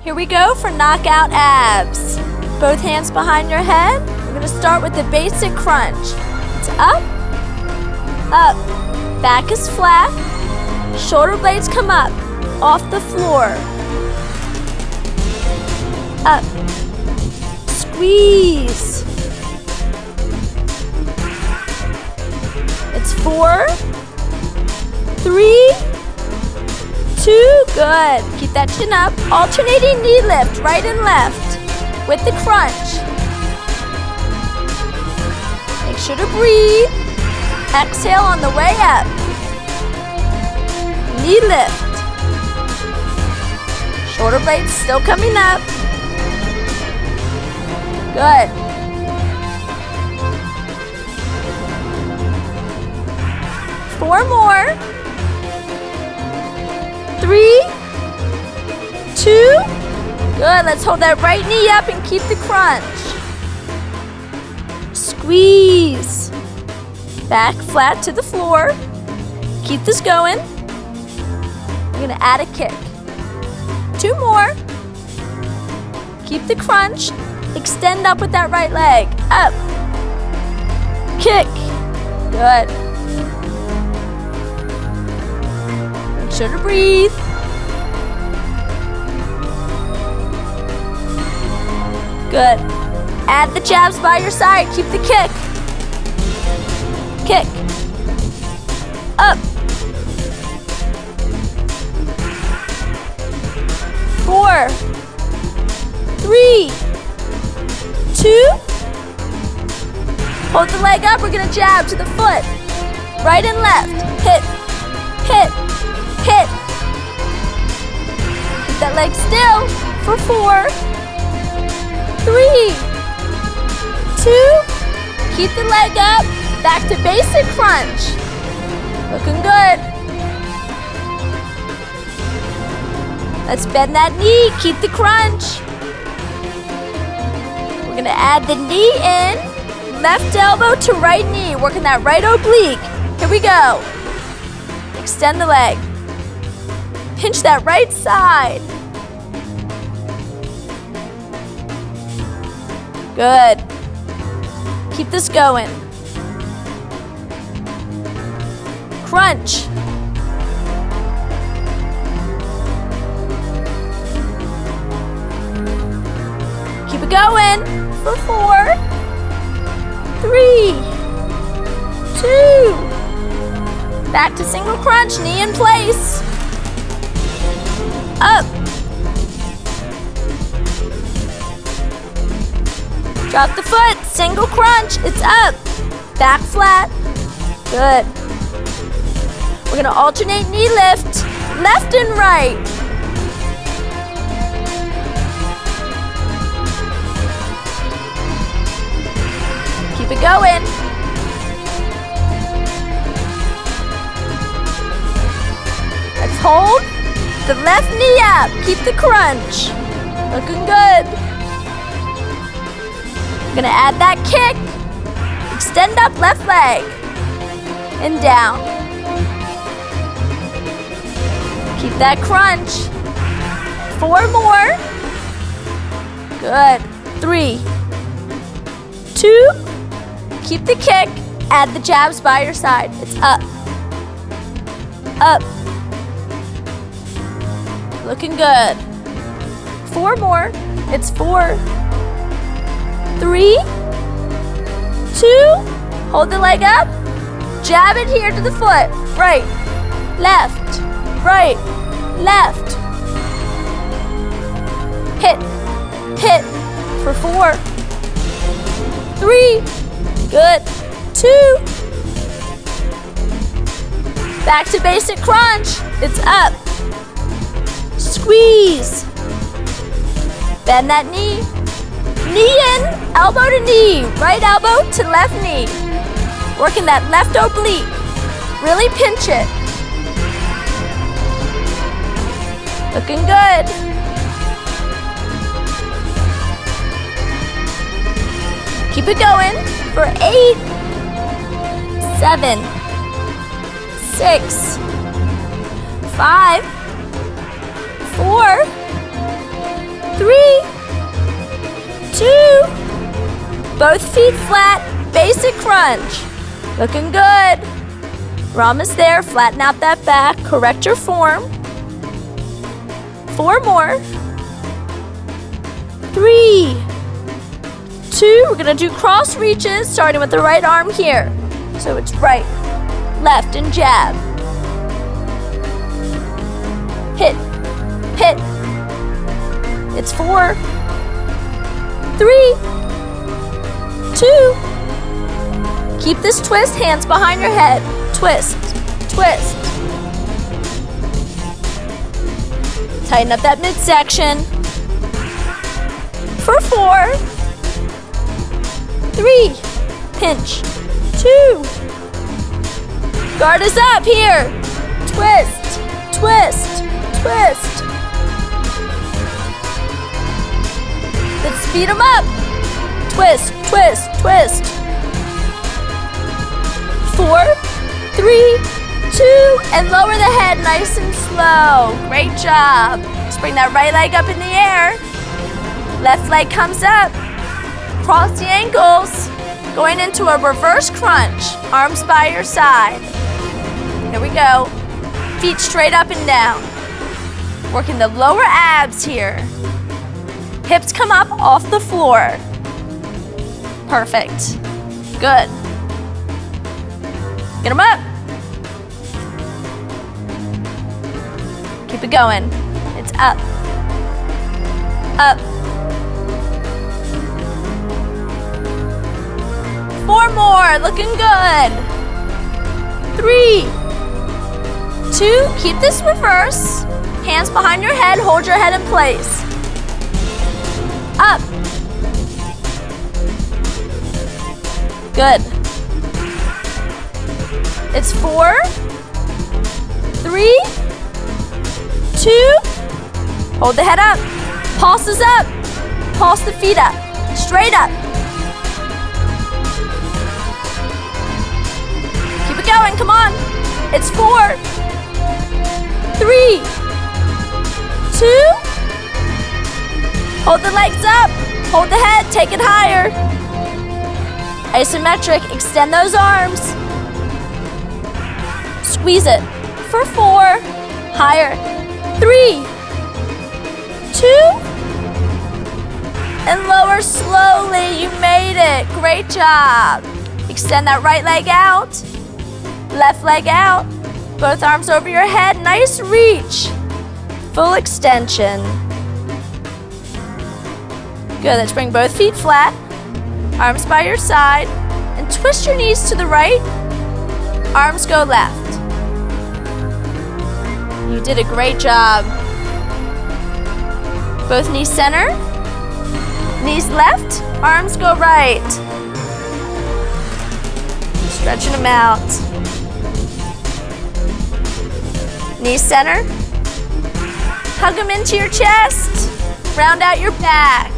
Here we go for knockout abs. Both hands behind your head. We're going to start with the basic crunch. It's up, up. Back is flat. Shoulder blades come up, off the floor. Up. Squeeze. It's 4, 3, 2, good. Keep that chin up. Alternating knee lift, right and left with the crunch. Make sure to breathe. Exhale on the way up. Knee lift. Shoulder blades still coming up. Good. Four more. 3, 2. Good. Let's hold that right knee up and keep the crunch. Squeeze. Back flat to the floor. Keep this going. We're going to add a kick. 2 more. Keep the crunch. Extend up with that right leg. Up. Kick. Good. Make sure to breathe. Good. Add the jabs by your side. Keep the kick. Kick. Up. 4, 3, 2. Hold the leg up. We're going to jab to the foot. Right and left. Hit. Hit. Hit. Keep that leg still for 4, 3, 2. Keep the leg up. Back to basic crunch. Looking good. Let's bend that knee. Keep the crunch. We're going to add the knee in. Left elbow to right knee. Working that right oblique. Here we go. Extend the leg. Pinch that right side. Good. Keep this going. Crunch. Keep it going for 4, 3, 2. Back to single crunch, knee in place. Up. Drop the foot, single crunch, it's up. Back flat. Good. We're going to alternate knee lift, left and right. Keep it going. Let's hold the left knee up. Keep the crunch. Looking good. Gonna add that kick. Extend up left leg. And down. Keep that crunch. 4 more. Good. 3, 2. Keep the kick. Add the jabs by your side. It's up. Up. Looking good. 4 more. It's 4, 3, 2. Hold the leg up. Jab it here to the foot. Right, left, right, left. Hit, hit for 4, 3. Good. 2. Back to basic crunch. It's up. Squeeze. Bend that knee. Knee in, elbow to knee. Right elbow to left knee. Working that left oblique. Really pinch it. Looking good. Keep it going for 8, 7, 6, 5, 4, 3, 2, both feet flat, basic crunch. Looking good. We're almost there. Flatten out that back. Correct your form. 4 more. 3, 2. We're going to do cross reaches, starting with the right arm here. So it's right, left, and jab. Hit, hit. It's 4, 3, 2. Keep this twist, hands behind your head. Twist, twist. Tighten up that midsection. For 4, 3, pinch, 2. Guard is up here. Twist, twist, twist. Let's speed them up. Twist, twist, twist. 4, 3, 2, and lower the head nice and slow. Great job. Let's bring that right leg up in the air. Left leg comes up. Cross the ankles. Going into a reverse crunch. Arms by your side. Here we go. Feet straight up and down. Working the lower abs here. Hips come up off the floor. Perfect. Good. Get them up. Keep it going. It's up. Up. 4 more. Looking good. 3, 2. Keep this reverse. Hands behind your head. Hold your head in place. Up. Good. It's 4, 3, 2. Hold the head up. Pulses up. Pulse the feet up. Straight up. Keep it going. Come on. It's 4, 3, 2. Hold the legs up. Hold the head. Take it higher. Isometric. Extend those arms. Squeeze it. For 4. Higher. 3, 2. And lower slowly. You made it. Great job. Extend that right leg out. Left leg out. Both arms over your head. Nice reach. Full extension. Good. Let's bring both feet flat. Arms by your side. And twist your knees to the right. Arms go left. You did a great job. Both knees center. Knees left. Arms go right. Stretching them out. Knees center. Hug them into your chest. Round out your back.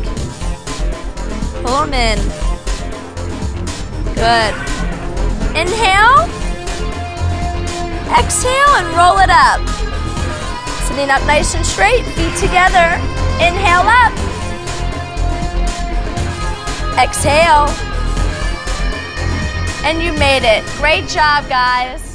Pull them in. Good. Inhale. Exhale and roll it up. Sitting up nice and straight, feet together. Inhale up. Exhale. And you made it. Great job, guys.